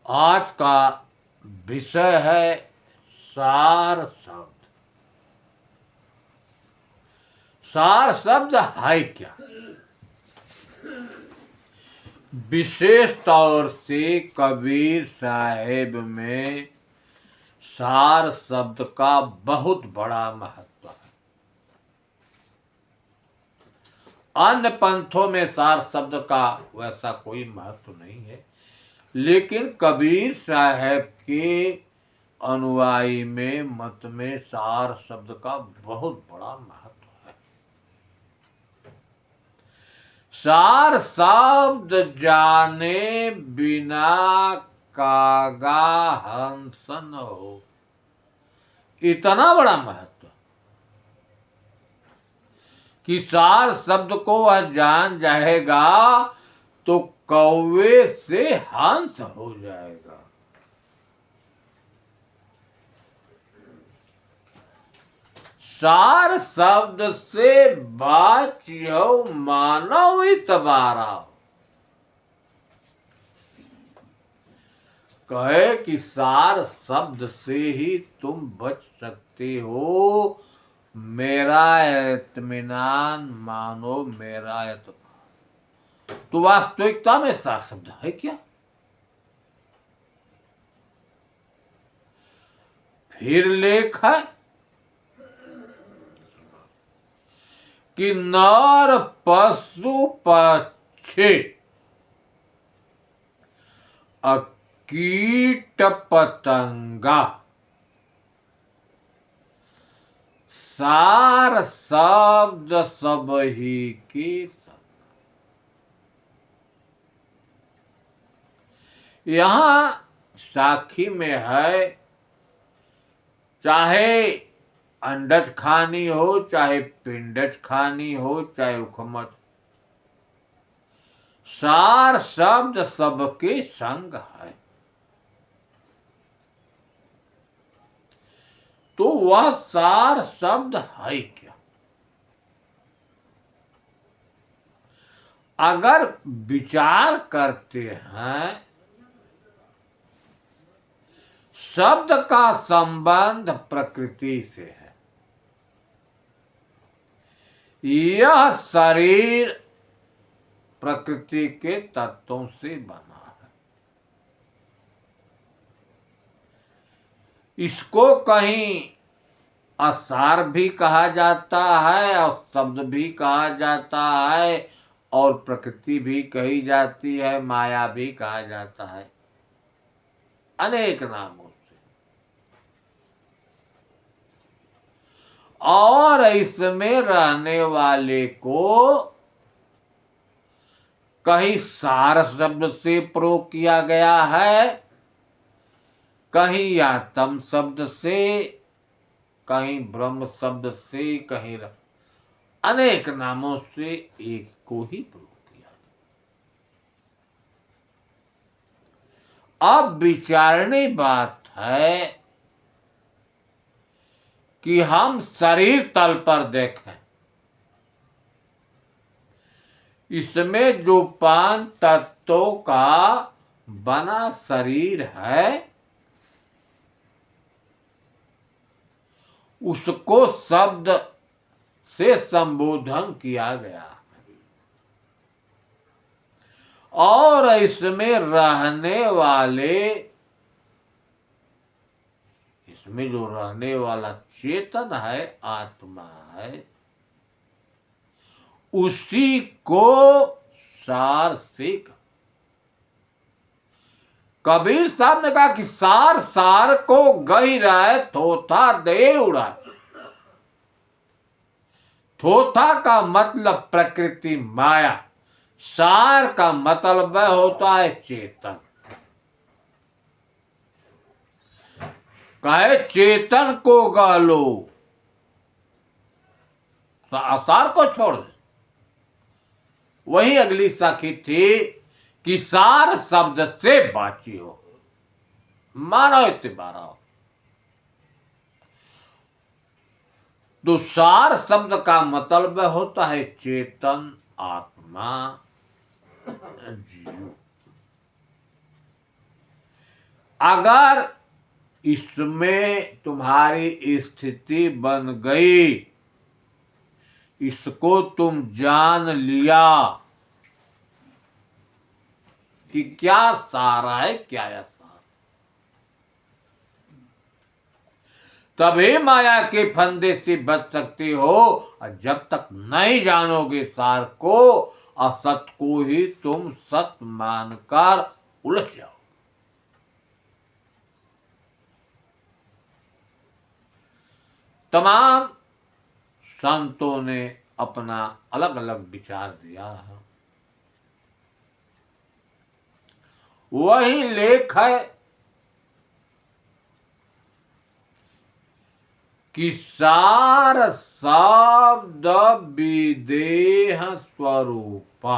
आज का विषय है सार शब्द। सार शब्द है क्या? विशेष तौर से कबीर साहेब में सार शब्द का बहुत बड़ा महत्व है। अन्य पंथों में सार शब्द का वैसा कोई महत्व नहीं है, लेकिन कबीर साहब के अनुयायी में मत में सार शब्द का बहुत बड़ा महत्व है। सार शब्द जाने बिना कागा हंस न हो, इतना बड़ा महत्व कि सार शब्द को वह जान जाएगा तो कौवे से हंस हो जाएगा। सार शब्द से बाचियो मानव इतबारा, कहे कि सार शब्द से ही तुम बच सकते हो, मेरा इत्मीनान मानो, मेरा एतबार। तो वास्तविकता में सार शब्द है क्या? फिर लेख है कि नर पशु पक्षी कीट पतंगा सार शब्द सब ही के संग। यहां साखी में है, चाहे अंडज खानी हो, चाहे पिंडज खानी हो, चाहे उखमत, सार शब्द सबके संग है। तो वह सार शब्द है क्या? अगर विचार करते हैं, शब्द का संबंध प्रकृति से है। यह शरीर प्रकृति के तत्वों से बना है। इसको कहीं असार भी कहा जाता है और शब्द भी कहा जाता है और प्रकृति भी कही जाती है, माया भी कहा जाता है, अनेक नामों से। और इसमें रहने वाले को कहीं सार शब्द से प्रयोग किया गया है, कहीं आत्म शब्द से, कहीं ब्रह्म शब्द से, कहीं अनेक नामों से एक को ही प्रयोग किया। अब विचारने बात है कि हम शरीर तल पर देखें, इसमें जो 5 तत्वों का बना शरीर है, उसको शब्द से संबोधन किया गया और इसमें रहने वाले, इसमें जो रहने वाला चेतन है, आत्मा है, उसी को सार से। कबीर साहब ने कहा कि सार सार को गही रहे, थोथा दे उड़ा। थोथा का मतलब प्रकृति माया, सार का मतलब होता है चेतन। कहे चेतन को गा लो, सार को छोड़ दे। वही अगली साखी थी कि सार शब्द से बाची हो, मानो इतबारा हो। तो सार शब्द का मतलब होता है चेतन, आत्मा, जीव। अगर इसमें तुम्हारी स्थिति बन गई, इसको तुम जान लिया कि क्या सार है, क्या यह सार, तभी माया के फंदे से बच सकते हो। और जब तक नहीं जानोगे सार को, असत को ही तुम सत मानकर उलझ जाओ। तमाम संतों ने अपना अलग अलग विचार दिया है। वही लेख है कि सार शब्द विदेह स्वरूपा,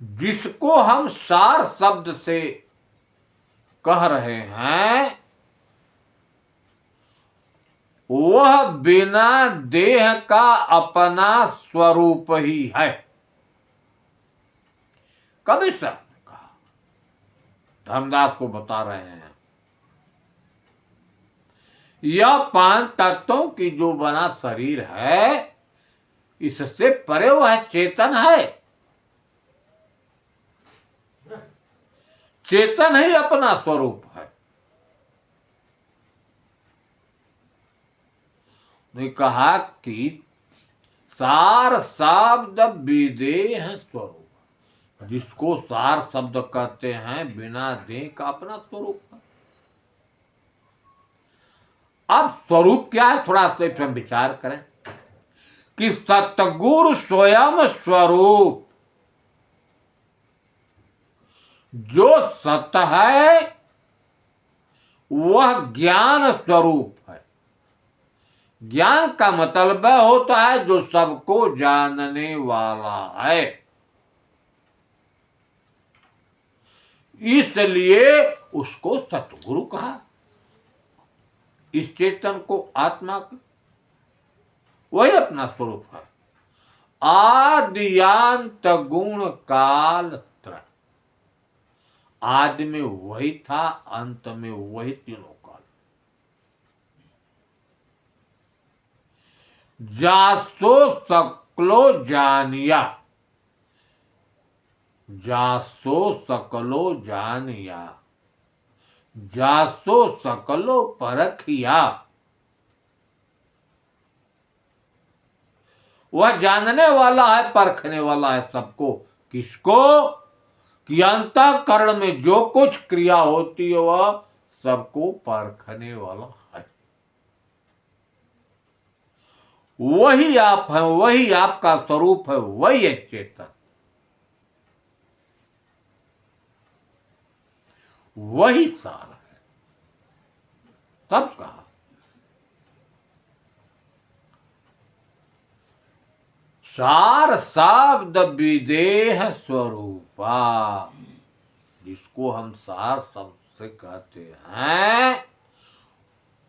जिसको हम सार शब्द से कह रहे हैं, वह बिना देह का अपना स्वरूप ही है। कबीर साहब ने कहा, धर्मदास को बता रहे हैं, यह 5 तत्वों की जो बना शरीर है, इससे परे वह चेतन है। चेतन ही अपना स्वरूप है। ने कहा कि सार शब्द विदेह स्वरूप, जिसको सार शब्द कहते हैं, बिना देह का अपना स्वरूप है। अब स्वरूप क्या है, थोड़ा सा हम विचार करें कि सतगुरु स्वयं स्वरूप, जो सत है वह ज्ञान स्वरूप है। ज्ञान का मतलब होता है जो सबको जानने वाला है। इसलिए उसको सतगुरु कहा। इस चेतन को, आत्मा को, वही अपना स्वरूप है। आदियांत गुण काल त्रय, आदि में वही था, अंत में वही तीनों काल। जासो सकलो जानिया, जासो सकलो जानिया, जासो सकलो परखिया। वह जानने वाला है, परखने वाला है सबको। किसको? कि अंतःकरण में जो कुछ क्रिया होती है वह सबको परखने वाला है। वही आप है, वही आपका स्वरूप है, वही है चेतन, वही सार है। तब कहा सार शब्द विदेह स्वरूपा, जिसको हम सार शब्द से कहते हैं,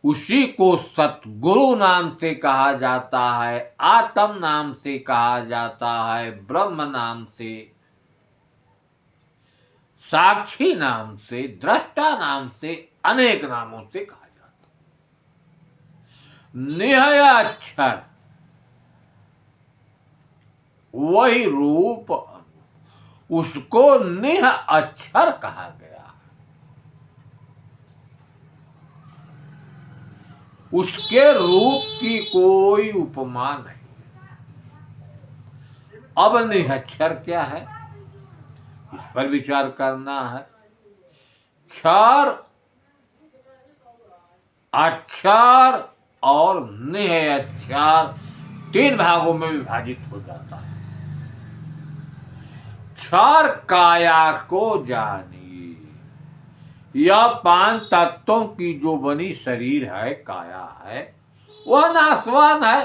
उसी को सतगुरु नाम से कहा जाता है, आत्म नाम से कहा जाता है, ब्रह्म नाम से, साक्षी नाम से, दृष्टा नाम से, अनेक नामों से कहा जाता है। निहय अक्षर, वही रूप, उसको निह अक्षर कहा गया। उसके रूप की कोई उपमा नहीं। अब निहक्षर क्या है, इस पर विचार करना है। क्षर, अक्षर और निहक्षर 3 भागों में विभाजित हो जाता है। क्षर काया को जानिए, यह 5 तत्वों की जो बनी शरीर है, काया है, वह नाशवान है।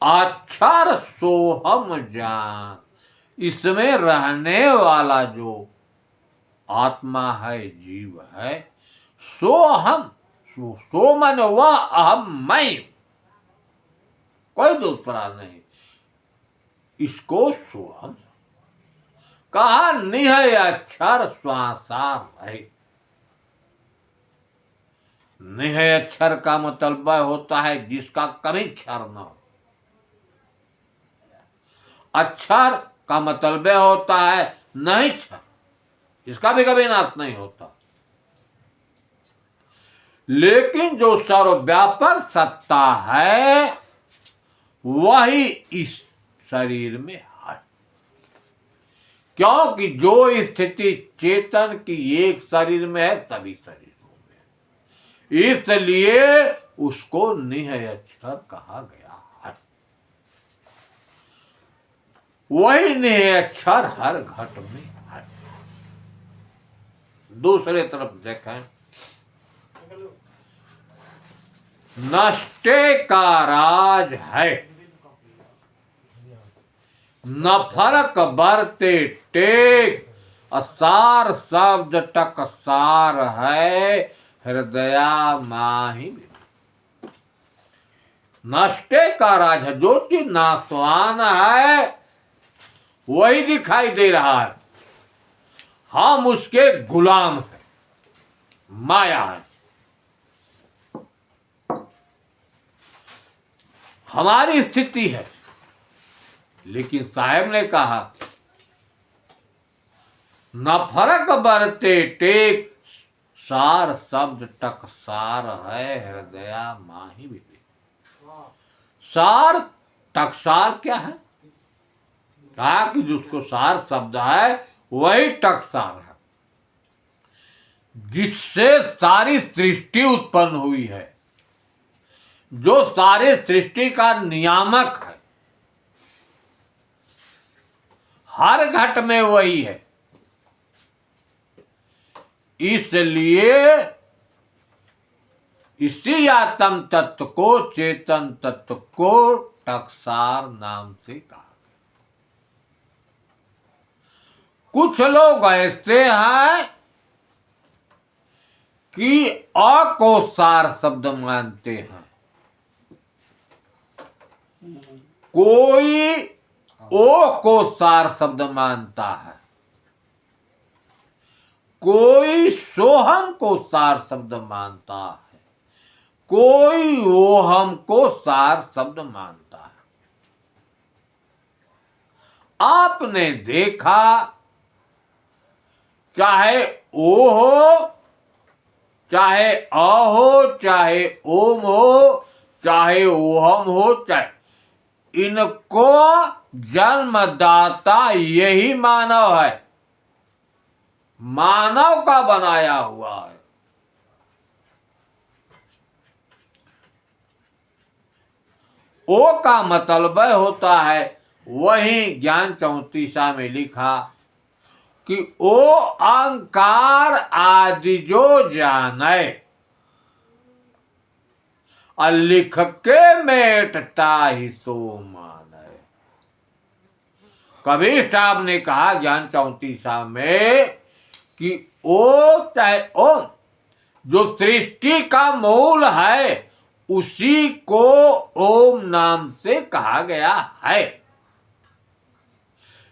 अक्षर सोहम जान, इसमें रहने वाला जो आत्मा है, जीव है, सोहम, सो मन वह अहम, मैं, कोई दूसरा नहीं। इसको सोहम, कहा निहय अक्षर श्वासार रहित। निहय अक्षर का मतलब होता है जिसका कभी क्षर न हो। अक्षर का मतलब होता है नहीं क्षर, इसका भी कभी नाश नहीं होता। लेकिन जो सर्वव्यापक सत्ता है वही इस शरीर में है, क्योंकि जो स्थिति चेतन की एक शरीर में है सभी शरीरों में, इसलिए उसको निहय अक्षर कहा गया है। वही निहय अक्षर हर घट में है। दूसरे तरफ देखें, नष्टे का राज है, न फरक बरते टेक, असार शब्द टकसार है, हृदया माही। नष्टे का राज है, जो चीज नाशवान है वही दिखाई दे रहा है। हम उसके गुलाम हैं, माया है। हमारी स्थिति है, लेकिन साहब ने कहा न फरक बरते टेक, सार शब्द टकसार है, हृदया माही विवेक। सार टकसार क्या है? कहा कि जिसको सार शब्द है वही टकसार है, जिससे सारी सृष्टि उत्पन्न हुई है, जो सारी सृष्टि का नियामक है। हर घट में वही है, इसलिए इसी आत्म तत्व को, चेतन तत्व को टकसार नाम से कहा। कुछ लोग ऐसे हैं कि अ को सार शब्द मानते हैं, कोई ओ को सार शब्द मानता है, कोई सोहम को सार शब्द मानता है, कोई ओहम को सार शब्द मानता है। आपने देखा, चाहे ओ हो, चाहे अ हो, चाहे ओम हो, चाहे ओहम हो, चाहे, इनको जन्मदाता यही मानव है, मानव का बनाया हुआ है। ओ का मतलब होता है, वही ज्ञान 34 में लिखा कि ओ अहंकार आदि जो जाने, और लिख के मेटता ही सो माने। कबीर साहब ने कहा ज्ञान 34 में कि ओ चाहे ओम, जो सृष्टि का मूल है उसी को ओम नाम से कहा गया है।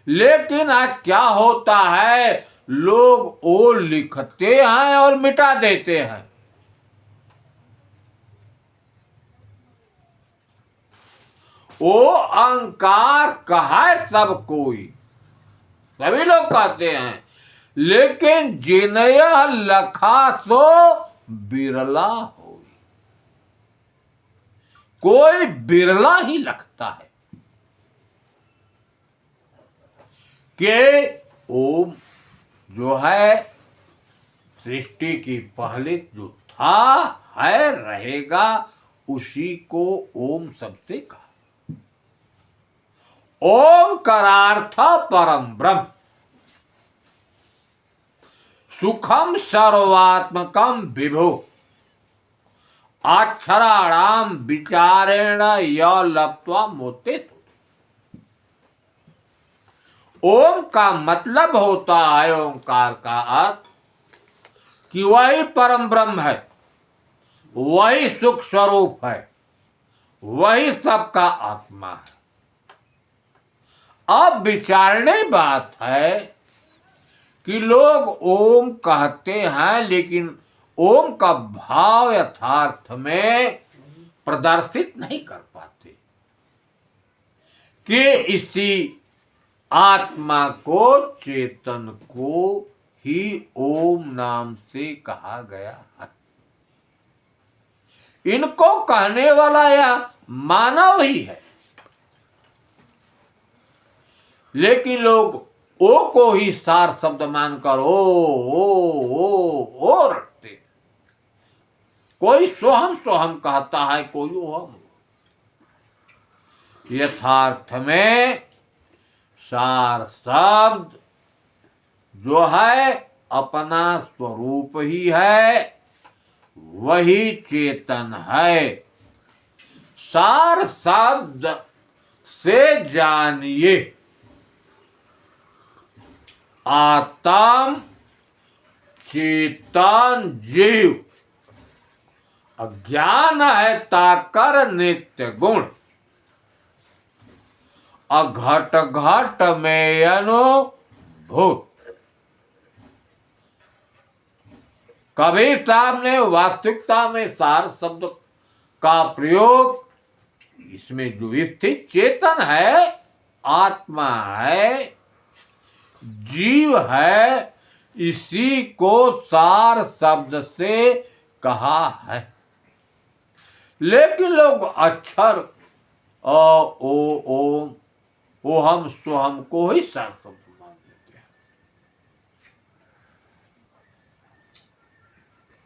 लेकिन आज क्या होता है, लोग ओ लिखते हैं और मिटा देते हैं। ओ अहंकार कहा सब कोई, सभी लोग कहते हैं, लेकिन जिनयह लखा सो बिरला हो, कोई बिरला ही लगता है कि ओम जो है सृष्टि की पहले जो था है रहेगा, उसी को ओम सबसे कहा। ओम करार्थ परम ब्रह्म, सुखम सर्वात्मकम विभु, अक्षराणाम विचारेण य लप्त्वा मोते। ओम का मतलब होता है, ओंकार का अर्थ कि वही परम ब्रह्म है, वही सुख स्वरूप है, वही सबका आत्मा है। अब विचारने बात है कि लोग ओम कहते हैं लेकिन ओम का भाव यथार्थ में प्रदर्शित नहीं कर पाते कि इसी आत्मा को, चेतन को ही ओम नाम से कहा गया है। इनको कहने वाला यह मानव ही है, लेकिन लोग ओ को ही सार शब्द मानकर ओ रखते। कोई सोहम सोहम कहता है, कोई ओहम। यथार्थ में सार शब्द जो है अपना स्वरूप ही है, वही चेतन है। सार शब्द से जानिए आत्म चेतन जीव, अज्ञान है ताकर नित्य गुण, अघट घट में अनुभूत। कबीर साहब ने वास्तविकता में सार शब्द का प्रयोग, इसमें जो स्थित चेतन है, आत्मा है, जीव है, इसी को सार शब्द से कहा है। लेकिन लोग अक्षर ओ ओम ओहम सोहम को ही सार शब्द